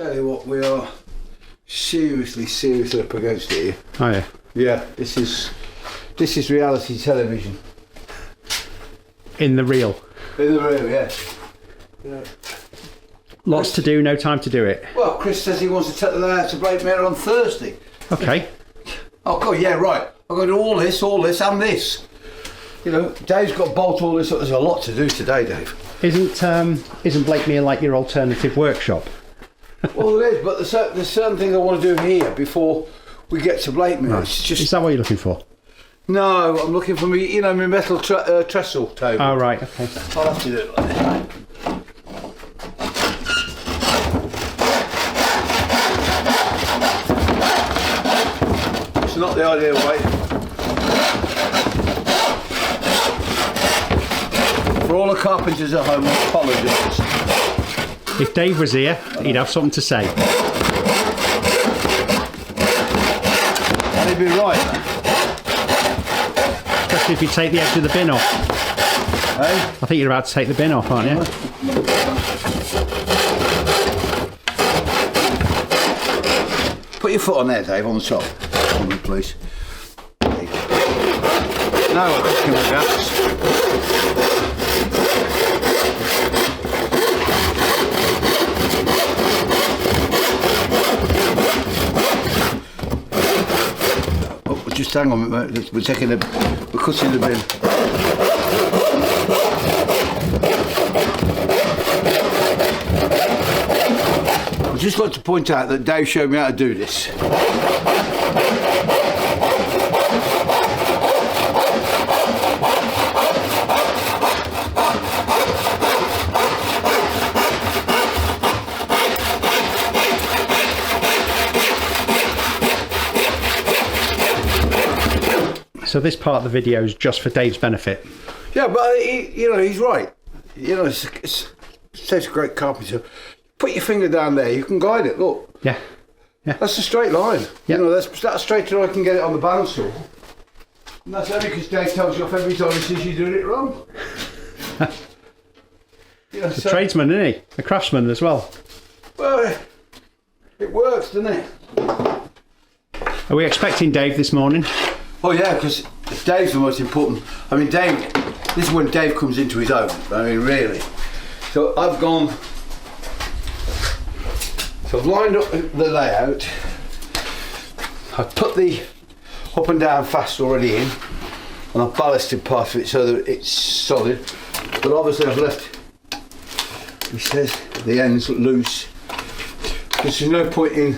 Tell you what, we are seriously up against it here. Oh yeah. Yeah, this is reality television. In the reel. In the real, yeah. Lots to do, no time to do it. Well, Chris says he wants to take the layout to Blakemere on Thursday. Okay. Oh God, yeah, right. I've got to do all this, and this. You know, Dave's got to bolt all this up. There's a lot to do today, Dave. Isn't Blakemere like your alternative workshop? Well, it is, but there's certain things I want to do here before we get to Blakemere. Right. It's just... Is that what you're looking for? No, I'm looking for me, my metal trestle table. Oh right, okay. I'll have to do it like this. It's not the ideal way. For all the carpenters at home, I apologise. If Dave was here, he'd have something to say. And he'd be right. Especially if you take the edge of the bin off. Hey? I think you're about to take the bin off, aren't you? Put your foot on there, Dave, on the top. On me, please. There you go. Now we're cooking the gas. Just hang on, mate. We're cutting the bin. I'd just like to point out that Dave showed me how to do this. So this part of the video is just for Dave's benefit. Yeah, but he's right. Says a great carpenter. Put your finger down there. You can guide it. Look. Yeah. Yeah. That's a straight line. Yeah. That's straighter than I can get it on the balance saw. And that's only because Dave tells you off every time he sees you doing it wrong. The tradesman, isn't he? A craftsman as well. Well, it works, doesn't it? Are we expecting Dave this morning? Oh yeah, because Dave's the most important. I mean, Dave. This is when Dave comes into his own. I mean, really. So I've lined up the layout. I've put the up and down fast already in, and I've ballasted part of it so that it's solid. But obviously I've left, he says, the ends loose, because there's no point in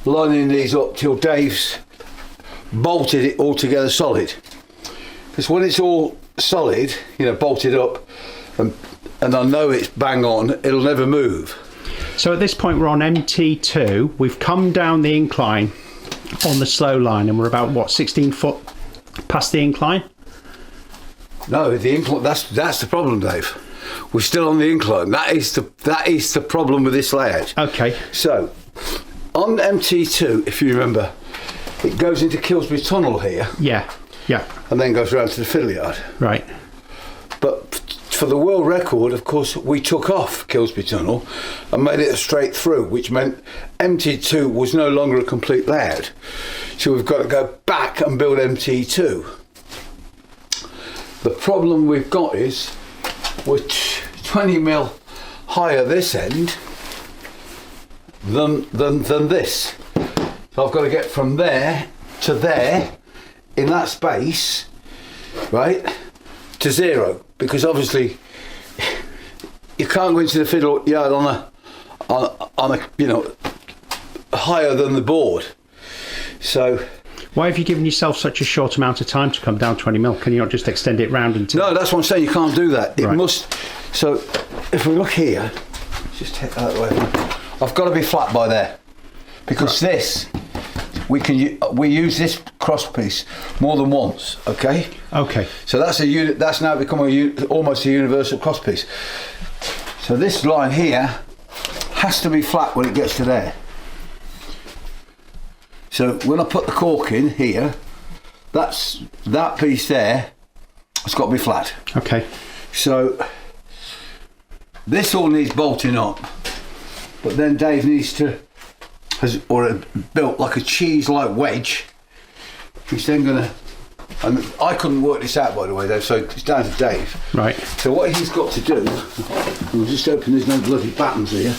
lining these up till Dave's bolted it all together solid. Because when it's all solid, bolted up, and I know it's bang on, it'll never move. So at this point we're on MT2. We've come down the incline on the slow line, and we're about what, 16 foot past the incline? No, the incline. That's the problem, Dave. We're still on the incline. That is the problem with this layout. Okay. So on MT2, if you remember, it goes into Kilsby Tunnel here. Yeah. Yeah. And then goes round to the fiddle yard. Right. But for the world record, of course, we took off Kilsby Tunnel and made it a straight through, which meant MT2 was no longer a complete layout. So we've got to go back and build MT2. The problem we've got is we're 20 mil higher this end than this. So I've got to get from there to there in that space, right, to zero, because obviously you can't go into the fiddle yard on a higher than the board. So why have you given yourself such a short amount of time to come down 20 mil? Can you not just extend it round until... No, that's what I'm saying. You can't do that. It right. must. So if we look here, just take that away. I've got to be flat by there, because right. This we use this cross piece more than once. Okay. Okay. So that's a unit. That's now become almost a universal cross piece. So this line here has to be flat when it gets to there. So when I put the cork in here, that piece there, it's got to be flat. Okay. So this all needs bolting up. But then Dave needs to built like a cheese-like wedge. He's then going to, and I couldn't work this out, by the way, Dave, so it's down to Dave. Right. So what he's got to do, we'll just open, there's no bloody buttons here.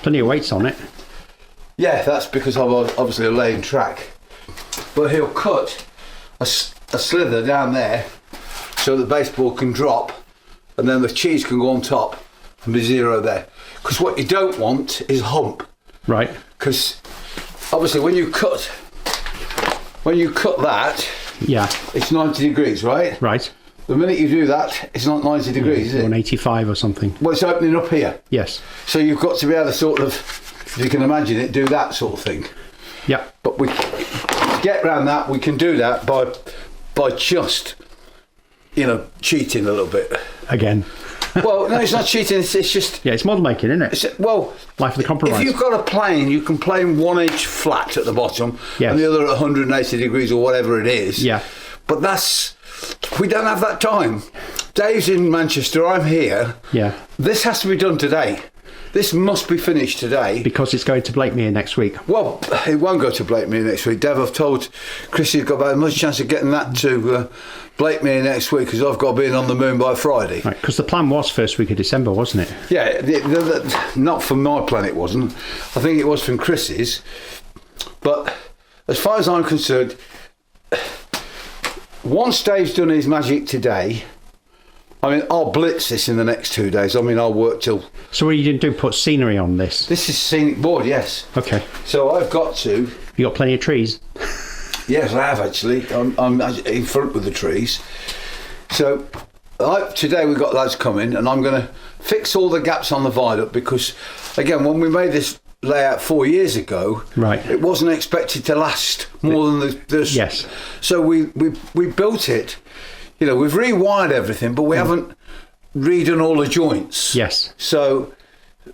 Plenty of weights on it. Yeah, that's because I'm obviously a laying track. But he'll cut a slither down there so the baseboard can drop, and then the cheese can go on top and be zero there. Because what you don't want is a hump. Right. Because obviously when you cut that, yeah, it's 90 degrees, right? Right. The minute you do that, it's not 90 degrees, is it? 185 or something. Well, it's opening up here. Yes. So you've got to be able to sort of, if you can imagine it, do that sort of thing. Yeah. But we to get around that, we can do that by just, cheating a little bit. Again. Well, no, it's not cheating. It's just. Yeah, it's model making, isn't it? Life of the compromise. If you've got a plane, you can plane 1 inch flat at the bottom, yes, and the other at 180 degrees or whatever it is. Yeah. But we don't have that time. Dave's in Manchester. I'm here. Yeah. This has to be done today. This must be finished today. Because it's going to Blakemere next week. Well, it won't go to Blakemere next week. Dave, I've told Chris he's got about as much chance of getting that to Blakemere next week because I've got to be on the moon by Friday. Right, because the plan was first week of December, wasn't it? Yeah, not from my plan it wasn't. I think it was from Chris's. But as far as I'm concerned, once Dave's done his magic today, I'll blitz this in the next 2 days. I'll work till... So what you didn't do, put scenery on this? This is scenic board, yes. Okay. So I've got to... You got plenty of trees? Yes, I have actually. I'm in front with the trees. So today we've got lads coming and I'm going to fix all the gaps on the viaduct because, again, when we made this layout 4 years ago, right, it wasn't expected to last more than the yes. So we built it. We've rewired everything, but we haven't redone all the joints. Yes. So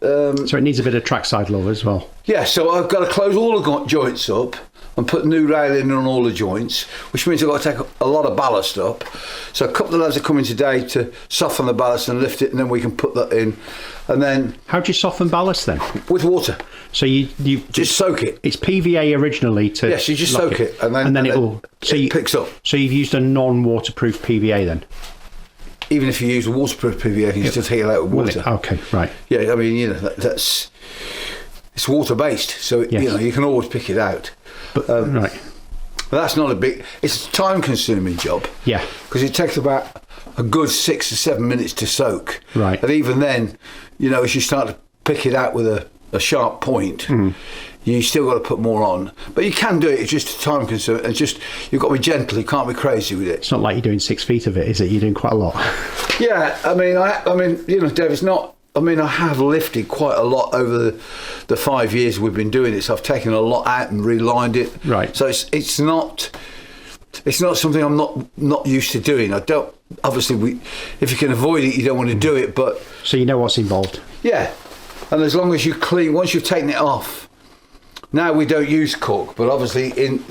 it needs a bit of trackside love as well. Yeah, so I've got to close all the joints up and put new railing on all the joints, which means I've got to take a lot of ballast up. So a couple of lads are coming today to soften the ballast and lift it, and then we can put that in. And then... How do you soften ballast then? With water. So you just soak it. It's PVA originally to... Yes, you just soak it and then it picks up. So you've used a non-waterproof PVA then? Even if you use a waterproof PVA, you can still take it out with water. Okay, right. Yeah, that's... It's water-based, so yes, you can always pick it out. But right. But that's not a big... It's a time-consuming job. Yeah. Because it takes about a good 6 to 7 minutes to soak. Right. And even then, as you start to pick it out with a sharp point, you still got to put more on. But you can do it. It's just a time-consuming. And you've got to be gentle. You can't be crazy with it. It's not like you're doing 6 feet of it, is it? You're doing quite a lot. Yeah. Dave, it's not... I have lifted quite a lot over the 5 years we've been doing it. So I've taken a lot out and relined it. Right. So it's not something I'm not used to doing. I don't. Obviously, if you can avoid it, you don't want to do it. But so you know what's involved. Yeah, and as long as you clean, once you've taken it off. Now we don't use cork, but obviously in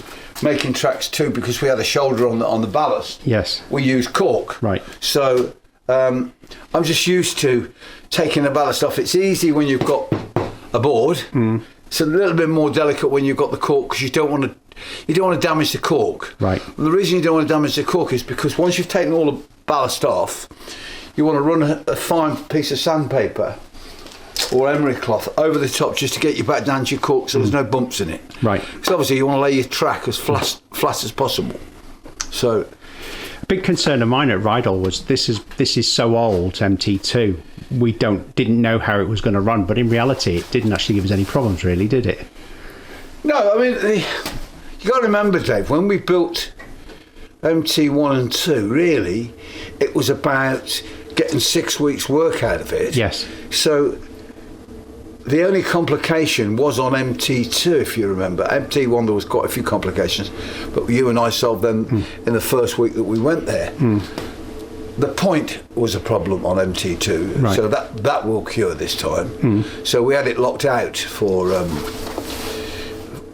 making tracks too, because we had a shoulder on the ballast. Yes. We use cork. Right. So I'm just used to taking the ballast off. It's easy when you've got a board. It's a little bit more delicate when you've got the cork because you don't want to damage the cork. Right. The reason you don't want to damage the cork is because once you've taken all the ballast off, you want to run a fine piece of sandpaper or emery cloth over the top just to get you back down to your cork so there's no bumps in it. Right. So obviously you want to lay your track as flat as possible. So a big concern of mine at Rydal was this is so old, MT2. We didn't know how it was going to run, but in reality it didn't actually give us any problems really, did it? No, you got to remember, Dave, when we built MT1 and 2, really it was about getting 6 weeks work out of it. Yes. So the only complication was on MT2, if you remember. MT1 there was quite a few complications, but you and I solved them in the first week that we went there. The point was a problem on MT2, right, so that will cure this time. So we had it locked out for at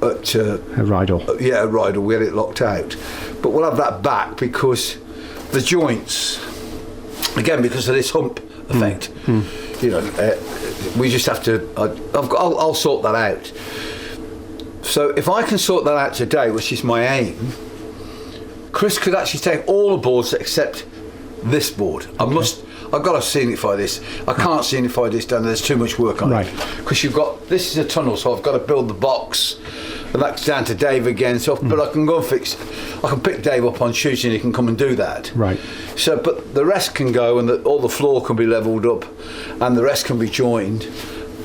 Rydal. At Rydal we had it locked out, but we'll have that back because the joints, again, because of this hump effect, we just have to. I'll sort that out. So if I can sort that out today, which is my aim, Chris could actually take all the boards except this board. I've got to scenify this. I can't scenify this down. There's too much work on it. Because this is a tunnel, so I've got to build the box, and that's down to Dave again. So, but I can go and I can pick Dave up on Tuesday, and he can come and do that. Right. So, but the rest can go, and all the floor can be levelled up, and the rest can be joined.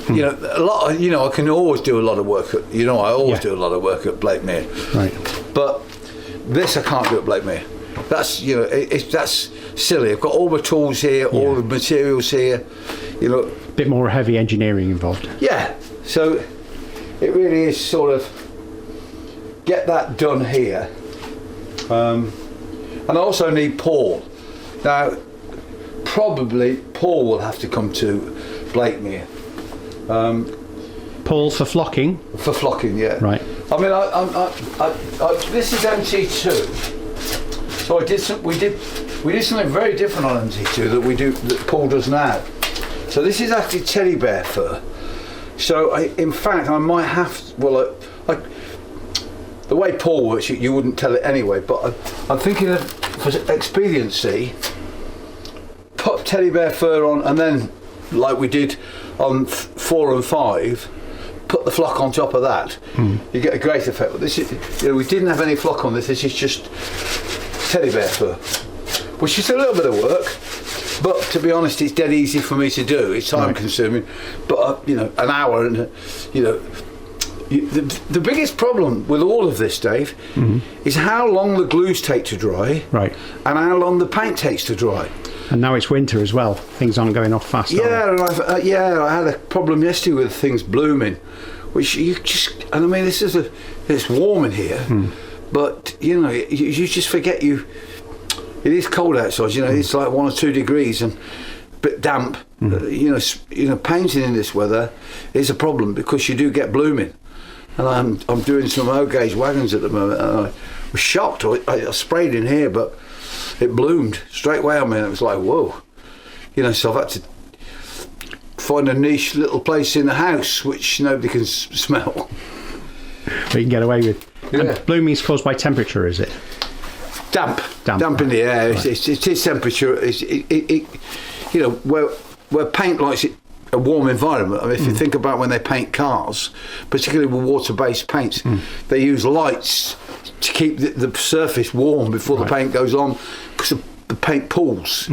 I can always do a lot of work. I always do a lot of work at Blakemere. Right. But this I can't do at Blakemere. That's that's silly. I've got all the tools here, all the materials here. A bit more heavy engineering involved. Yeah. So it really is sort of get that done here. And I also need Paul. Now, probably Paul will have to come to Blakemere. Paul for flocking. For flocking, yeah. Right. I mean, this is MT2. So we did something very different on MT2 that Paul does now. So this is actually teddy bear fur. So in fact, I might have. The way Paul works, you wouldn't tell it anyway. But I'm thinking of, for expediency, put teddy bear fur on, and then like we did on 4 and 5. Put the flock on top of that, you get a great effect. But this is, we didn't have any flock on this. This is just teddy bear fur, which is a little bit of work. But to be honest, it's dead easy for me to do. It's time consuming, but an hour and the biggest problem with all of this, Dave, is how long the glues take to dry, right, and how long the paint takes to dry. And now it's winter as well. Things aren't going off fast. Yeah, and I had a problem yesterday with things blooming, which and I mean, it's warm in here, but you just forget it is cold outside. It's like 1 or 2 degrees and a bit damp. Painting in this weather is a problem because you do get blooming. And I'm doing some O-gauge wagons at the moment, and I was shocked. I sprayed in here, but it bloomed straight away on me, and it was like, whoa. So I've had to find a niche little place in the house which nobody can smell. But you can get away with. Yeah. And blooming is caused by temperature, is it? Damp in the air. Right. It is temperature. Where paint likes it a warm environment. I mean, if you think about when they paint cars, particularly with water-based paints, they use lights to keep the surface warm before the paint goes on, because the paint pools.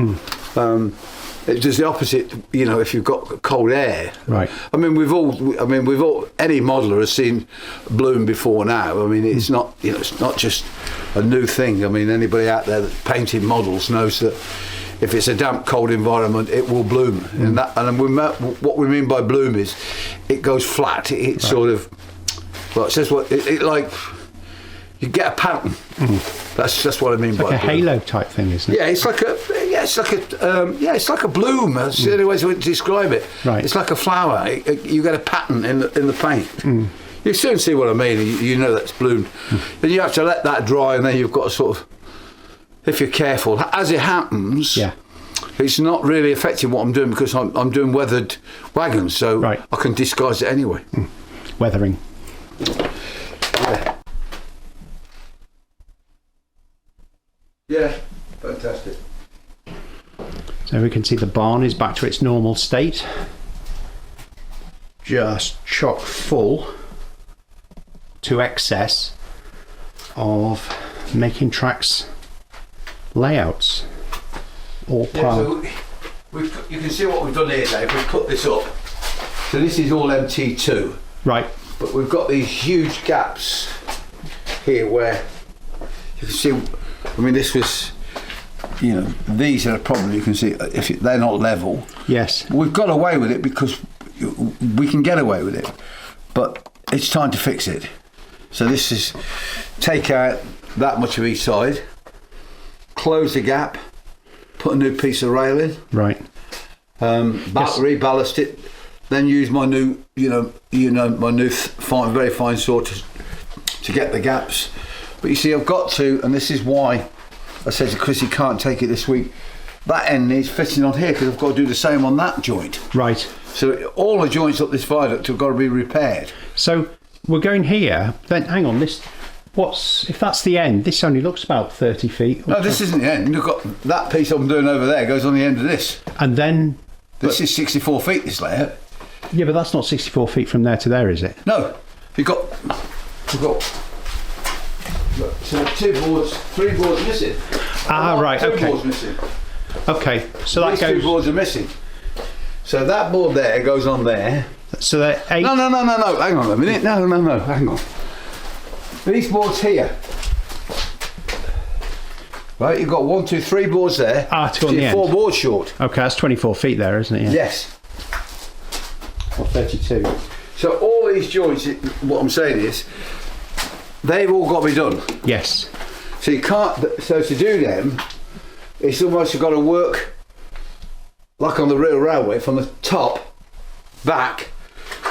It does the opposite, if you've got cold air. Right. I mean, we've all. Any modeller has seen bloom before now. I mean, it's not. It's not just a new thing. I mean, anybody out there that's painting models knows that if it's a damp, cold environment, it will bloom. And what we mean by bloom is it goes flat. It sort of. Well, it says what it like. You get a pattern. That's what I mean by like a bloom. halo type thing, isn't it? Yeah, it's like a bloom. That's the only way to describe it. Right. It's like a flower. You get a pattern in the paint. You soon see what I mean. You know that's bloomed. Then you have to let that dry, and then you've got to sort of, if you're careful, as it happens. Yeah. It's not really affecting what I'm doing because I'm doing weathered wagons, so I can disguise it anyway. Weathering. Yeah. Yeah, fantastic. So we can see the barn is back to its normal state. Just chock full to excess of making tracks layouts. All so you can see what we've done here, Dave. We've put this up. So this is all MT2. Right. But we've got these huge gaps here where you can see. I mean, this was, these are a problem. You can see if they're not level. Yes. We've got away with it because we can get away with it, but it's time to fix it. So this is take out that much of each side, close the gap, put a new piece of rail in. Right. Reballast it, then use my new, my new very fine saw to get the gaps. But you see, I've got to, and this is why I said to Chris he can't take it this week. that end needs fitting on here because I've got to do the same on that joint. Right. So all the joints up this viaduct have got to be repaired. So we're going here. Then hang on. If that's the end? This only looks about 30 feet. No, this isn't the end. You've got that piece I'm doing over there goes on the end of this. And then this is 64 feet. This layout. Yeah, but that's not 64 feet from there to there, is it? No, we've got. Look, so 3 boards missing. Right. 2 Okay. boards missing. Okay. So that These goes. 2 boards are missing. So that board there goes on there. So they're 8. No. Hang on a minute. No. Hang on. These boards here. Right, you've got 1, 2, 3 boards there. To go on the end. 4 boards short. Okay, that's 24 feet there, isn't it? Yeah. Yes. Or 32. So all these joints, what I'm saying is, they've all got to be done. Yes. So you can't. So to do them, it's almost you've got to work like on the real railway from the top back.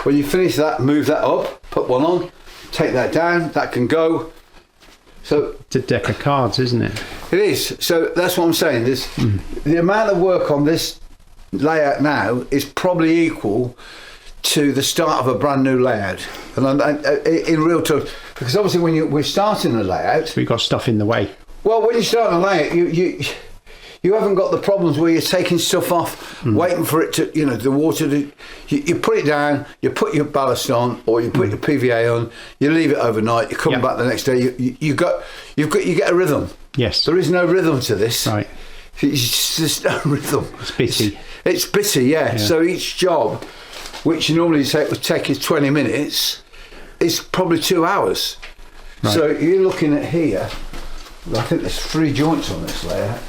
When you finish that, move that up, put one on, take that down. That can go. So It's a deck of cards, isn't it? it is. So that's what I'm saying. The amount of work on this layout now is probably equal to the start of a brand new layout, and in real terms, because obviously when we're starting a layout, We've got stuff in the way. well, when you start a layout, you haven't got the problems where you're taking stuff off, waiting for it to, the water to. You put it down, you put your ballast on, or you put your PVA on, you leave it overnight, you come back the next day. You get a rhythm. Yes. There is no rhythm to this. Right. It's just no rhythm. It's bitty. It's bitty, yeah. So each job, which normally would take us 20 minutes, is probably 2 hours. Right. So you're looking at here. I think there's 3 joints on this layout.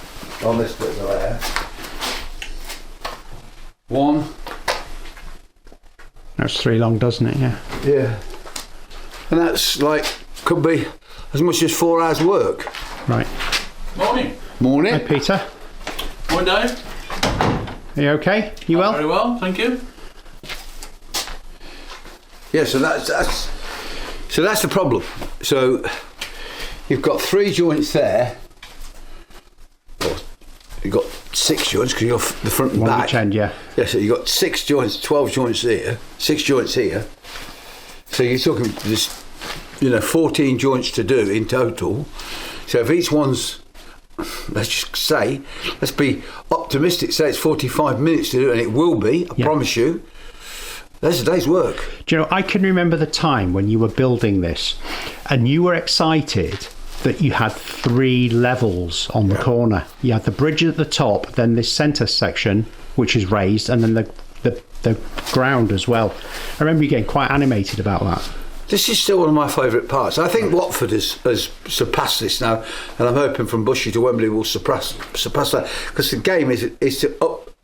On this bit of the layout. 1. That's 3 long, doesn't it? Yeah. Yeah. And that's could be as much as 4 hours work. Right. Morning. Morning. Hi, Peter. Morning, Dave. Are you okay? You well? Very well, thank you. Yeah, so that's the problem. So you've got 3 joints there. Well, you've got 6 joints because you're the front and One back. each end, yeah. Yeah, so you've got 6 joints, 12 joints here, 6 joints here. So you're talking just 14 joints to do in total. So if each one's, let's be optimistic, say it's 45 minutes to do, and it will be, I promise you. That's a day's work. Do you know, I can remember the time when you were building this and you were excited that you had 3 levels on the corner. You had the bridge at the top, then this centre section, which is raised, and then the ground as well. I remember you getting quite animated about that. This is still one of my favourite parts. I think Watford has surpassed this now, and I'm hoping from Bushy to Wembley will surpass that, because the game is to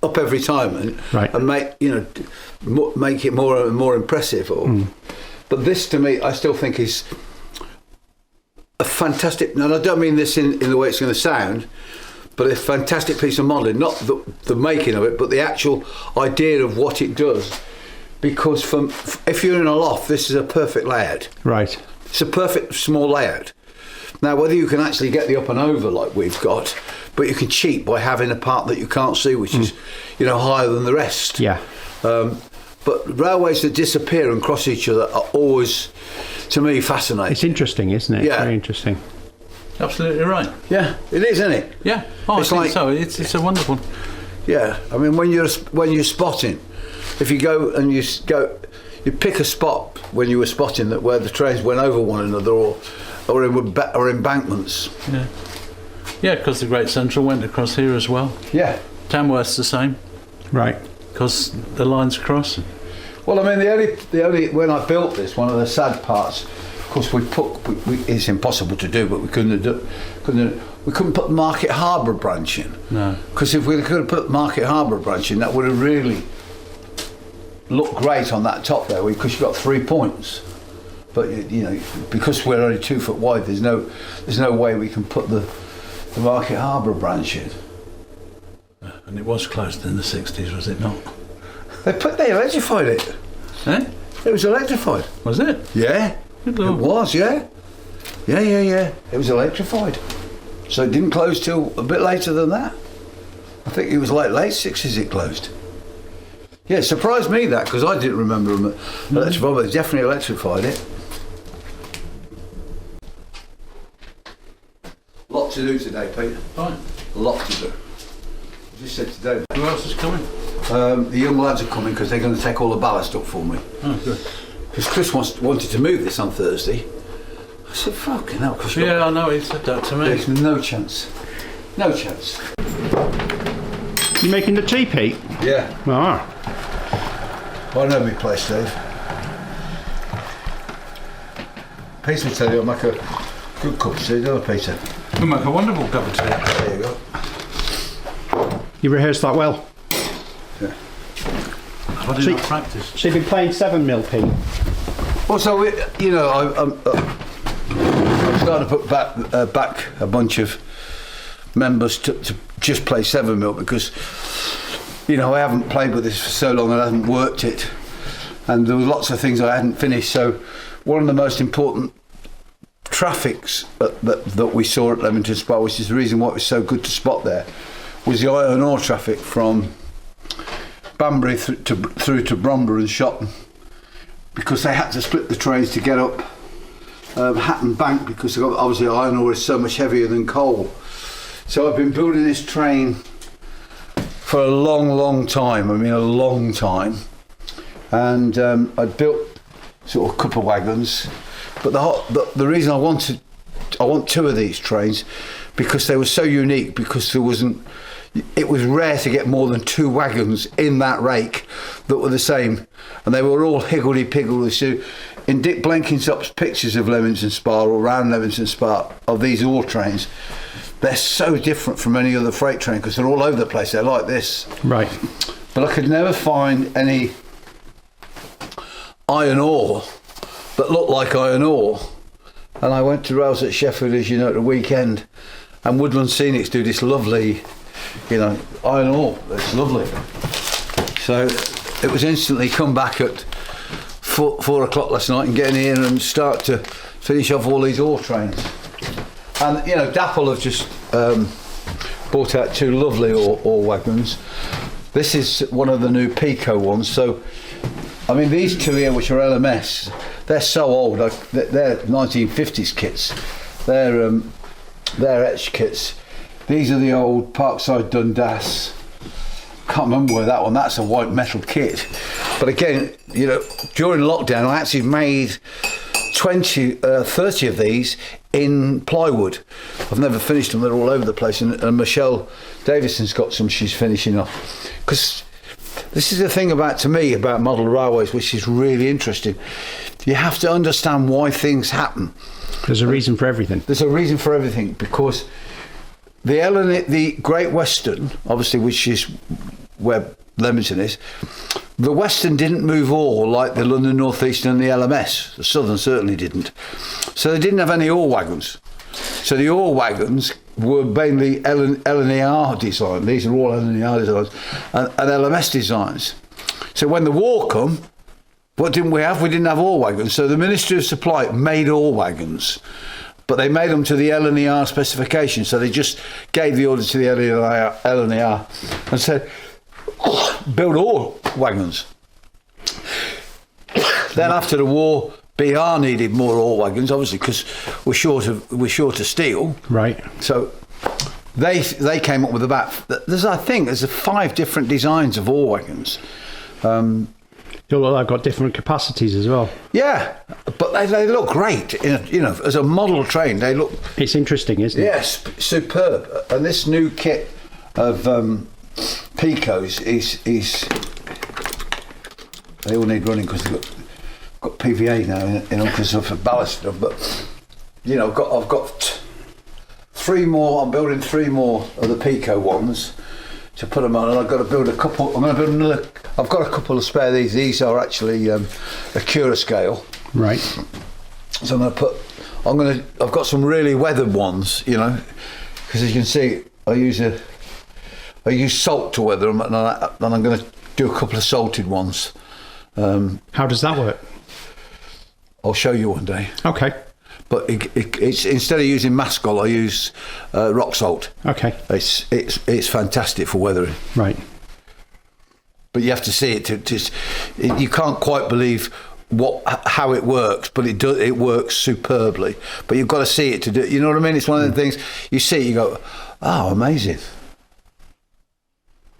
up every time and make it more and more impressive. But this, to me, I still think is a fantastic, and I don't mean this in the way it's going to sound, but a fantastic piece of modelling, not the making of it, but the actual idea of what it does. Because if you're in a loft, this is a perfect layout. Right. It's a perfect small layout. Now, whether you can actually get the up and over like we've got, but you can cheat by having a part that you can't see, which is, higher than the rest. Yeah. But railways that disappear and cross each other are always, to me, fascinating. It's interesting, isn't it? Yeah. Very interesting. Absolutely right. Yeah, it is, isn't it? Yeah. Oh, It's I think like- so. It's a wonderful. Yeah. I mean, when you're spotting, if you go and you pick a spot when you were spotting that where the trains went over one another or in embankments. Yeah. Yeah, because the Great Central went across here as well. Yeah. Tamworth's the same, Right. because the lines cross. Well, I mean, the only when I built this, one of the sad parts, of course, it's impossible to do, but we couldn't put Market Harbour branch in. No. Because if we could have put Market Harbour branch in, that would have really looked great on that top there, because you've got 3 points. But because we're only 2 foot wide, there's no way we can put the Market Harbour branch in. And it was closed in the 60s, was it not? They electrified it. Eh? It was electrified. Was it? Yeah. Good It Lord. was, yeah. Yeah. It was electrified. So it didn't close till a bit later than that. I think it was late 60s it closed. Yeah, it surprised me that, because I didn't remember them electrified, but they definitely electrified it. Lot to do today, Peter. Fine. A lot to do. I just said today. Who else is coming? The young lads are coming because they're going to take all the ballast up for me. Oh, good. Because Chris wanted to move this on Thursday. I said, fucking hell, Chris. Yeah, I know, he said that to me. There's no chance. No chance. You making the tea, Pete? Yeah. Ah. I know my place, Dave. Peter will tell you I'll make a good cup of tea, don't I, Peter? You make a wonderful cup of tea. There you go. You rehearsed that well. Yeah. I did not practice. So you've been playing 7mm, Pete? Well, so, I'm starting to put back a bunch of members to just play 7mm because, I haven't played with this for so long and I haven't worked it. And there were lots of things I hadn't finished. So one of the most important traffics that we saw at Leamington Spa, which is the reason why it was so good to spot there, was the iron ore traffic from Banbury through to Bromber and Shotton, because they had to split the trains to get up Hatton Bank, because obviously iron ore is so much heavier than coal. So I've been building this train for a long time, a long time, and I built sort of a couple of wagons, but the reason I want 2 of these trains, because they were so unique, because it was rare to get more than 2 wagons in that rake that were the same, and they were all higgledy-piggledy. So in Dick Blenkinsop's pictures of Leamington Spa, or around Leamington Spa, of these ore trains, they're so different from any other freight train because they're all over the place. They're like this. Right. But I could never find any iron ore that looked like iron ore. And I went to Rails at Sheffield, as you know, at the weekend, and Woodland Scenics do this lovely, iron ore. It's lovely. So it was instantly come back at 4 o'clock last night and get in here and start to finish off all these ore trains. And Dapple have just brought out 2 lovely ore wagons. This is one of the new Pico ones. So, these 2 here, which are LMS, they're so old. They're 1950s kits. They're etched kits. These are the old Parkside Dundas. Can't remember where that one. That's a white metal kit. But again, during lockdown, I actually made 30 of these in plywood. I've never finished them. They're all over the place. And Michelle Davison's got some she's finishing off. Because this is the thing about model railways, which is really interesting. You have to understand why things happen. There's a reason for everything. There's a reason for everything, because the Great Western, obviously, which is where Leamington is, the Western didn't move ore like the London North Eastern and the LMS. The Southern certainly didn't. So they didn't have any ore wagons. So the ore wagons were mainly LNER design. These are all LNER designs and LMS designs. So when the war come, what didn't we have? We didn't have ore wagons. So the Ministry of Supply made ore wagons, but they made them to the LNER specification. So they just gave the order to the LNER and said, build ore wagons. Then after the war, BR needed more ore wagons, obviously, because we're short of steel. Right. So they came up with there's 5 different designs of ore wagons. They've got different capacities as well. Yeah, but they look great. As a model train, they look. It's interesting, isn't it? Yes, superb. And this new kit of Picos is they all need running because they've got PVA now in them because of ballast stuff. But I've got 3 more. I'm building 3 more of the Pico ones to put them on, and I've got to build a couple. I'm going to build another. I've got a couple of spare. These are actually a Cura scale. Right. So I've got some really weathered ones, because as you can see, I use salt to weather them, and I'm going to do a couple of salted ones. How does that work? I'll show you one day. Okay. but it's instead of using mascol, I use rock salt. Okay. It's fantastic for weathering. Right. But you have to see it you can't quite believe how it works, but it works superbly. But you've got to see it to do it. You know what I mean? It's one of the things you see it, you go, oh, amazing.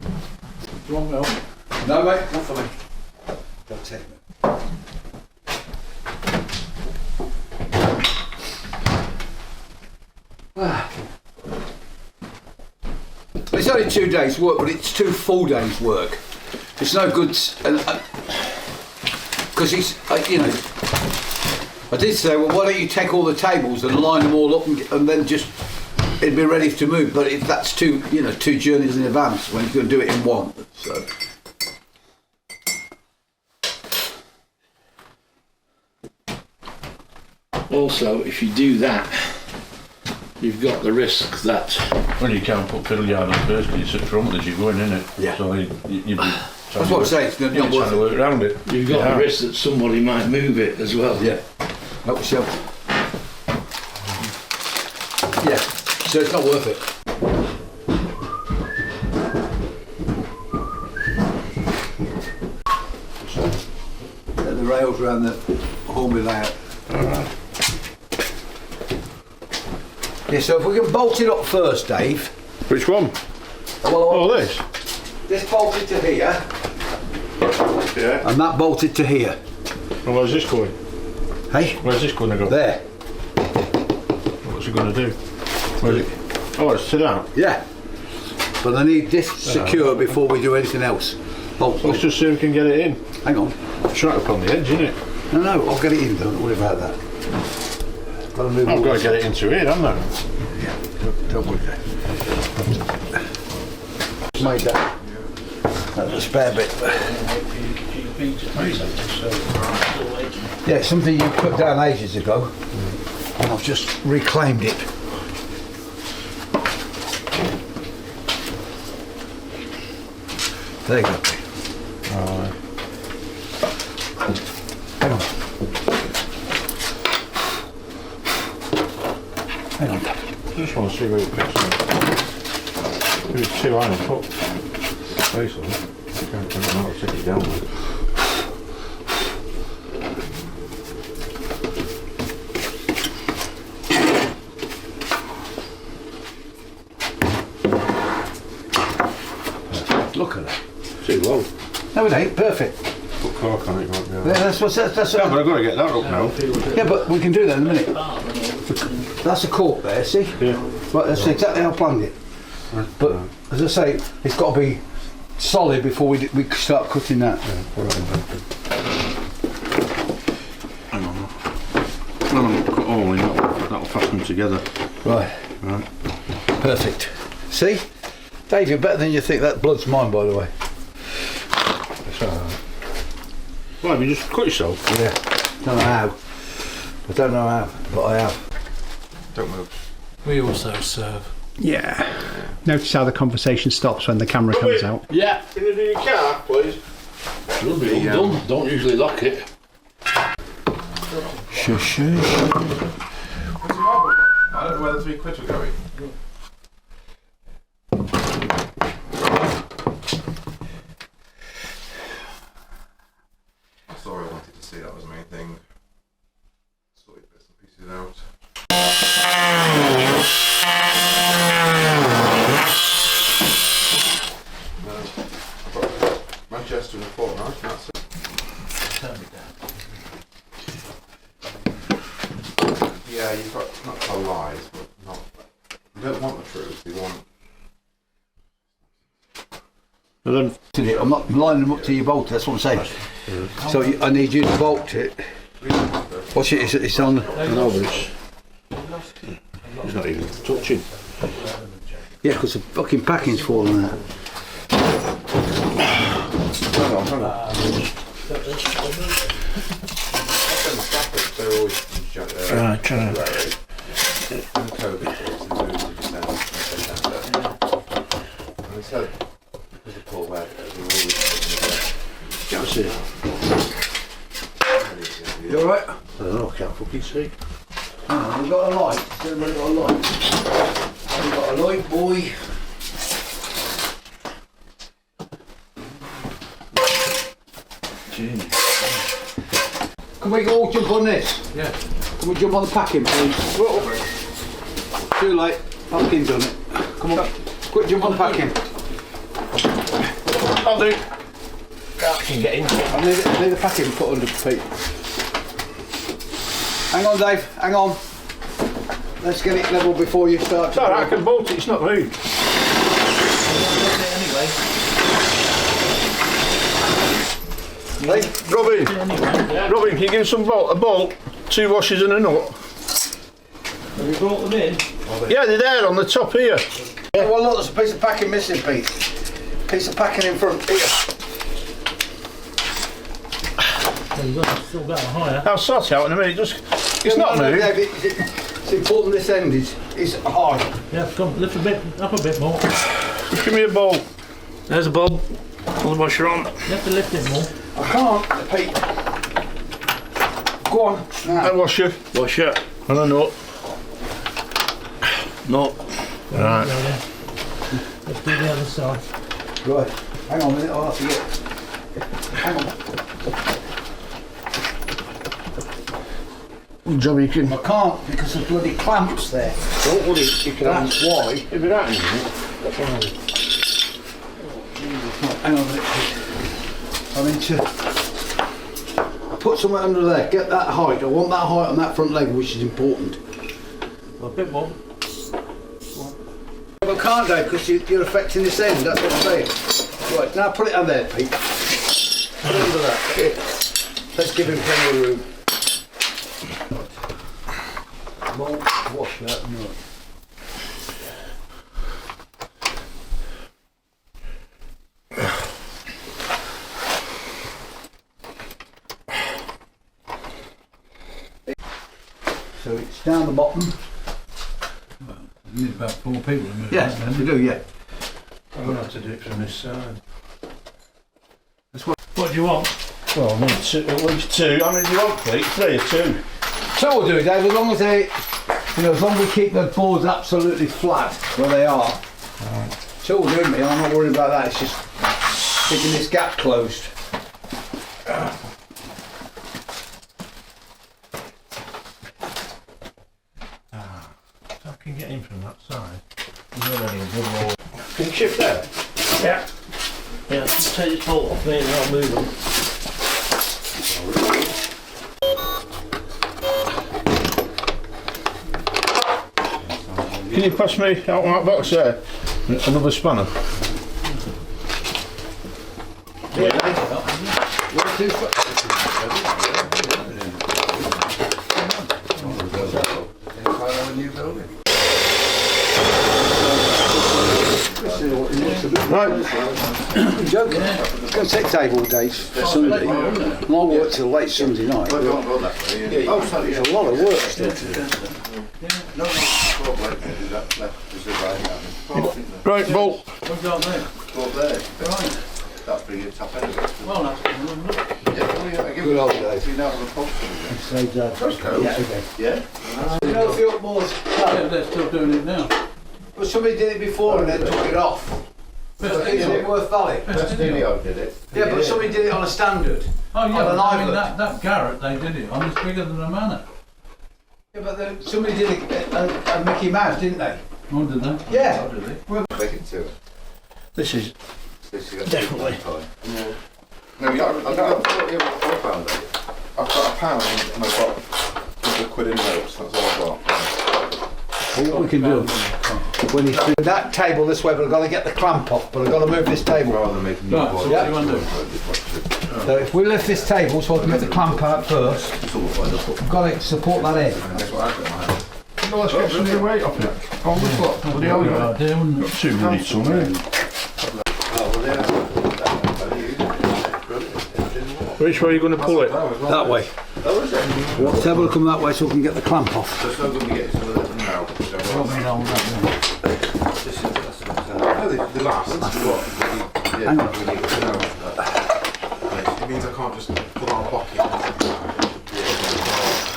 Do you want milk? No, mate, not for me. Don't take me. It's only 2 days' work, but it's 2 full days' work. It's no good, because I did say, well, why don't you take all the tables and line them all up and then just it'd be ready to move. But if that's 2 journeys in advance when you can do it in one. So. Also, if you do that, you've got the risk that... Well, you can't put fiddle yard on first because you sit front as you're going, innit? Yeah. So you'd be... That's what I'm saying, it's not trying worth to work around it. You've got the risk that somebody might move it as well. Yeah. Help yourself. Yeah. So it's not worth it. The rails around the Hornby layout. Alright. Yeah, so if we can bolt it up first, Dave. Which one? Well, this? this bolted to here, Yeah. and that bolted to here. And where's this going? Hey? Where's this going to go? There. What's it going to do? Where's it? Oh, it's sit down. Yeah. But I need this secure before we do anything else. Bolt. Let's just see if we can get it in. Hang on. It's right up on the edge, isn't it? No, I'll get it in. Don't worry about that. Gotta move I've all got to this. get it into here, haven't I? Yeah. Don't worry. Made that. That's a spare bit. Yeah, it's something you put down ages ago, and I've just reclaimed it. There you go. Hang on. Hang on. I just want to see where it fits. If it's too high and put space on it, I don't know how to take it down. Look at that. Too low. No, it ain't. Perfect. Put cork on it, won't you? Yeah, that's what. Yeah, but I've got to get that up now. Yeah, but we can do that in a minute. That's a cork there, see? Yeah. Right, that's exactly how I planned it. But as I say, it's got to be solid before we start cutting that. Hang on. Well, I'm cut all in, that'll fasten them together. Right. Right. Perfect. See? Dave, you're better than you think. That blood's mine, by the way. Well, have you just cut yourself? Yeah. Don't know how. I don't know how, but I have. Don't move. We also serve. Yeah. Notice how the conversation stops when the camera comes out. Yeah, Can you do your car, please? it'll be all done. Don't usually lock it. Cheshire. What's the matter? I don't know where the 3 quid were going. That's all I wanted to see, that was the main thing. Sorted bits and pieces out. Manchester in a fortnight, and that's it. Yeah, you've got not tell lies, but not. You don't want the truth. You want. And then, I'm not lining them up to your bolt, that's what I'm saying. So I need you to bolt it. Watch it, it's on. no, but it's not even touching. Yeah, because the fucking packing's falling out. Hang on. They're always Right, trying to. and COVID and he said because of poor weather, we were always Can't see it. You alright? I don't know, I can't fucking see. We've got a light. Has everybody got a light? We've got a light, boy. Can we all jump on this? Yeah. Can we jump on the packing, please? Too late. Packing's done it. Come on. Quick, jump on the packing. I'll do. I can get into it. I need the packing put under Pete. Hang on, Dave. Hang on. Let's get it level before you start. It's alright, I can bolt it, it's not moved. Hey, Robin, Robin, can you give us some a bolt, 2 washers and a nut? Have you brought them in? Yeah, they're there on the top here. yeah. Well, look, there's a piece of packing missing, Pete. Piece of packing in front here. Well, you've got still got a higher. I'll sort it out in a minute. It's not No, moved. Dave, it's important this end is high. Yeah, come lift a bit up a bit more. Just give me a bolt. There's a bolt. Pull the washer on. You have to lift it more. I can't, Pete. Go on. Now. A washer. Washer. And a nut. Nut. Right. Go then. Let's do the other side. Right. Hang on a minute, I'll have to get. Hang on. Job you can. I can't because there's bloody clamps there. Don't worry, you can That's why. If you're out in a minute. Hang on a minute, Pete. I need to put something under there. Get that height. I want that height on that front leg, which is important. A bit more. But I can't, Dave, because you're affecting this end. That's what I'm saying. Right, now put it on there, Pete. Put it under that. Here. Let's give him plenty of room. Won't wash that, no. So it's down the bottom. You need about 4 people to move Yeah, that then. we do, yeah. I'm going to have to do it from this side. What do you want? Well, I need at least 2. How many do you want, Pete? 3 or 2? So we'll do it, Dave, as long as they, as long as we keep the boards absolutely flat where they are. Right. So we'll do, me. I'm not worried about that. It's just keeping this gap closed. If I can get in from that side. Can you shift there? Yeah. Yeah, take this bolt off me and I'll move them. Can you pass me out that box there? Another spanner. Right. I'm joking. It's going to take Dave all day for Sunday. And I'll work till late Sunday night. There's a lot of work still to do. Right, bolt. What's got there? Right. That's pretty good top end. Well, that's Good old days. You know the post. Yeah, okay. Yeah? You know, if you're up more, yeah, they're still doing it now. but somebody did it before and then took it off. Isn't it worth value? Prestonio did it. Yeah, but somebody did it on a standard. Oh yeah, On an I mean island. that Garrett they did it on. It's bigger than a manor. Yeah, but somebody did it a Mickey Mouse, didn't they? Oh, did they? Yeah. Oh, did they? Make it to it. This is This you got Definitely. No, you got, I've got £4. I've got £1 and I've got £100 in notes. That's all I've got. Well, what we can do, when he's doing that table this way, but I've got to get the clamp off, but I've got to move this table. Rather than making new Right, so boards. what do you want to do? So if we lift this table so I can get the clamp out first, I've got to support that end. That's what I've got in my hand. No, let's get some weight off it. Oh, this lot. Bloody hell, Good idea, wouldn't it? got 2 minutes on it. Which way are you going to pull it? That way. The table will come that way so we can get the clamp off. So it's not going to get some of it now. What mean all that No, the last. What? Yeah, Hang on. it means I can't just pull out a pocket.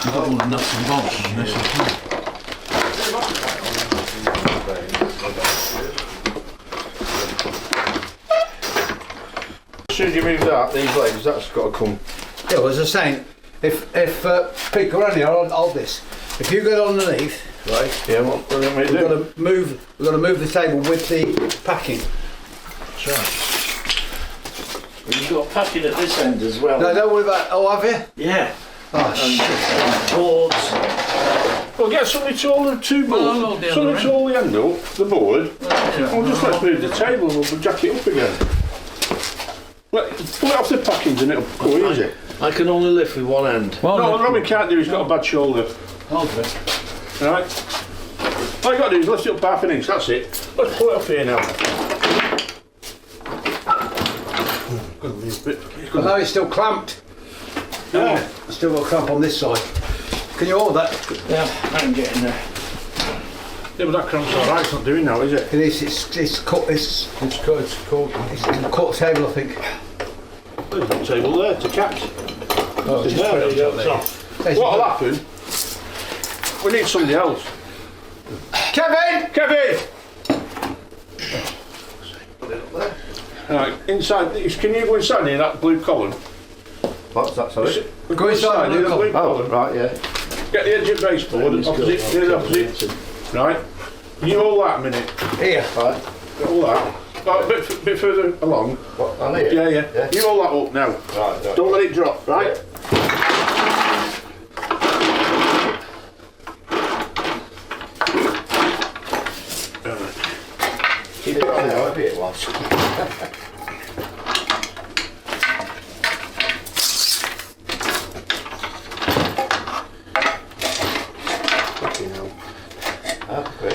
You've got all the nuts and bolts on this as well. As soon as you move that, these legs, that's got to come. Yeah, well, as I was saying, if Pete, go around here, I'll hold this. If you get underneath, right? Yeah, what do you want me to We've do? got to move. We've got to move the table with the packing. That's right. You've got packing at this end as well. No, don't worry about. Oh, have you? Yeah. Oh shit! Boards. Well, get somebody to hold the two boards. Well, I'll hold the other Somebody to hold the end up, the board. Yeah. Well, just let's move the table and we'll jack it up again. Pull it off the packings and it'll go easy. I can only lift with one end. Well, No, what Robin can't do, he's got a bad shoulder. okay. Right? All you got to do is lift it up half an inch, that's it. Let's pull it off here now. I know it's still clamped. Yeah. I've still got a clamp on this side. Can you hold that? Yeah, I'm getting there. Yeah, but that cramp's alright, it's not doing now, is it? It is. It's cut. It's cut. It's cut table, I think. There's a table there to catch. Oh, There's there, what'll happen? We need somebody else. Kevin! Kevin! Right, inside, can you go inside near that blue column? What's that, sorry? Go inside near the the blue Oh, column. right, yeah. Get the edge of baseboard, opposite, near the opposite. Right? Can you hold that a minute? Here. Right. Hold that. Oh, a bit further along. What, on here? Yeah. You hold that up now. Right. Don't let it drop, right? Keep it on there, whatever it was. Quick.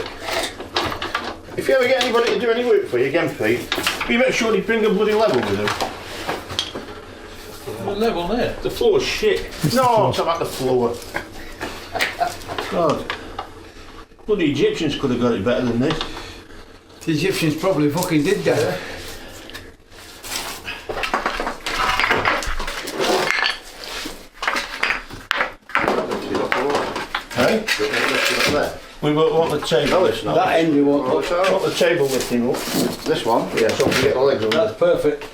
If you ever get anybody to do any work for you again, Pete, you make sure you bring a bloody level with them. What level there? The floor's shit. No, I'm talking about the floor. God. Bloody Egyptians could have got it better than this. The Egyptians probably fucking did that. Hey? We want the table. That end you want. Want the table lifting up. This one? Yeah, so we get the legs on. That's perfect.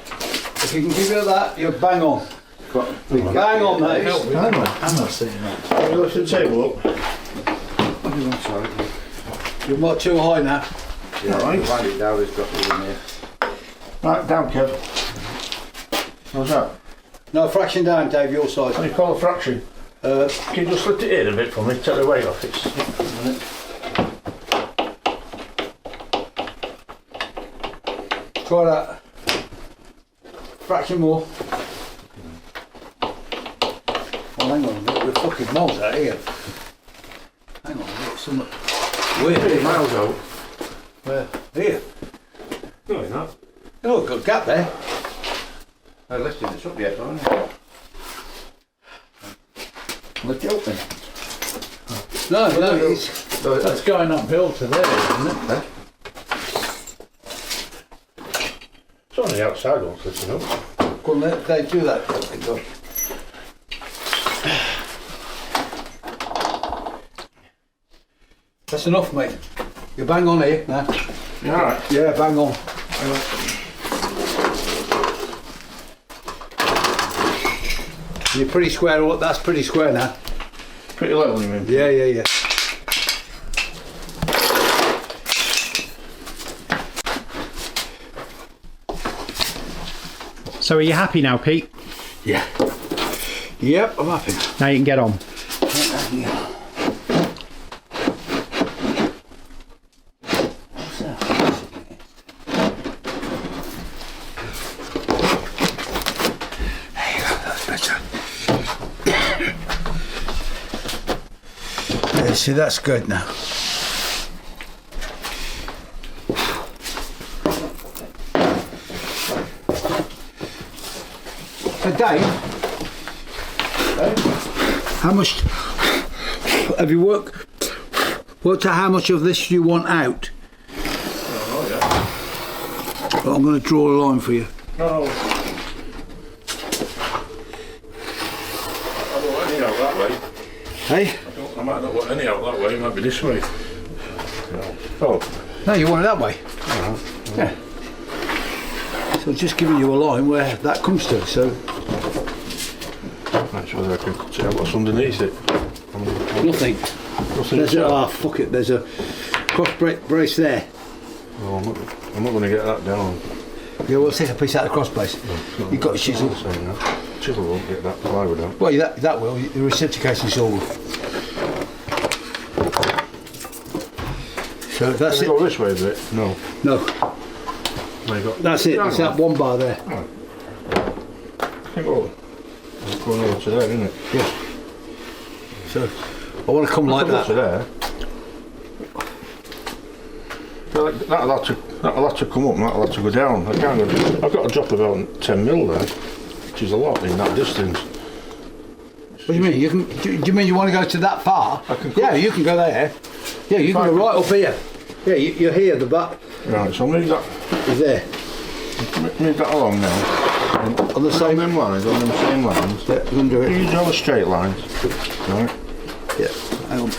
If you can give it that, you're bang on. Bang on, mate. I'm not saying that. We lift the table up. You're not too high now. Yeah, Right. wind it down, it's got it in here. Right, down, Kev. How's that? No, fraction down, Dave, your What do side. you call a fraction? Can you just lift it in a bit for me? Take the weight off it. Try that. Fraction more. Oh, hang on, we're fucking miles out here. Hang on, we've got some weird 50 here. miles out. Where? Here. No, you're not. Oh, got a gap there. I'm lifting this up yet, aren't you? Lift it up then. No, it's... That's going uphill to there, isn't it? It's on the outside one, lifting up. Go on, they do that. Go. That's enough, mate. You're bang on here now. You alright? Yeah, bang on. You're pretty square. That's pretty square now. Pretty level, you mean? Yeah. So are you happy now, Pete? Yeah. Yep, I'm happy. Now you can get on. Yeah, see, that's good now. So Dave, how much have you worked out how much of this you want out? But I'm going to draw a line for you. No. I don't want it out that way. Hey? I might not want any out that way, it might be this way. Oh, No, you want it that way. Yeah. So just giving you a line where that comes to. So that's whether I can cut it out what's underneath it. nothing. Nothing There's a, itself. fuck it. There's a cross brace there. No, I'm not going to get that down. Yeah, we'll take a piece out of the cross brace. You've got a chisel. Chisel won't get that plywood out. Well, that will. The reciprocation saw will. So that's Can it. I go this way a bit? No. No, There you go. that's it. It's that one bar there. Can go. It's going over to there, isn't it? Yeah. So I want to come like Come up to that. there. That'll have to come up and that'll have to go down. I've got to drop about 10 mil there, which is a lot in that distance. What do you mean? You can? Do you mean you want to go to that far? I can Yeah, you can go there. Yeah, you can go right up here. Yeah, you're here. The back Right, so move that along now. on the On same. them lines, on them same lines. Yeah, you can do it. You draw the straight lines. Right. Yeah. Hang on.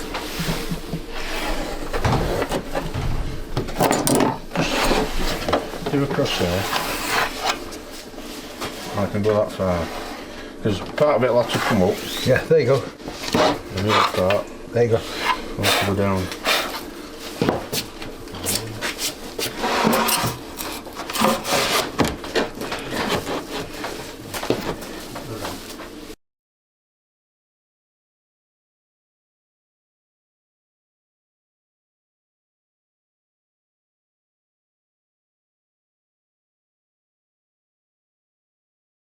Do across there. I can go that far. Because part of it will have to come up, Yeah, there you go. the middle part There you go. will have to go down.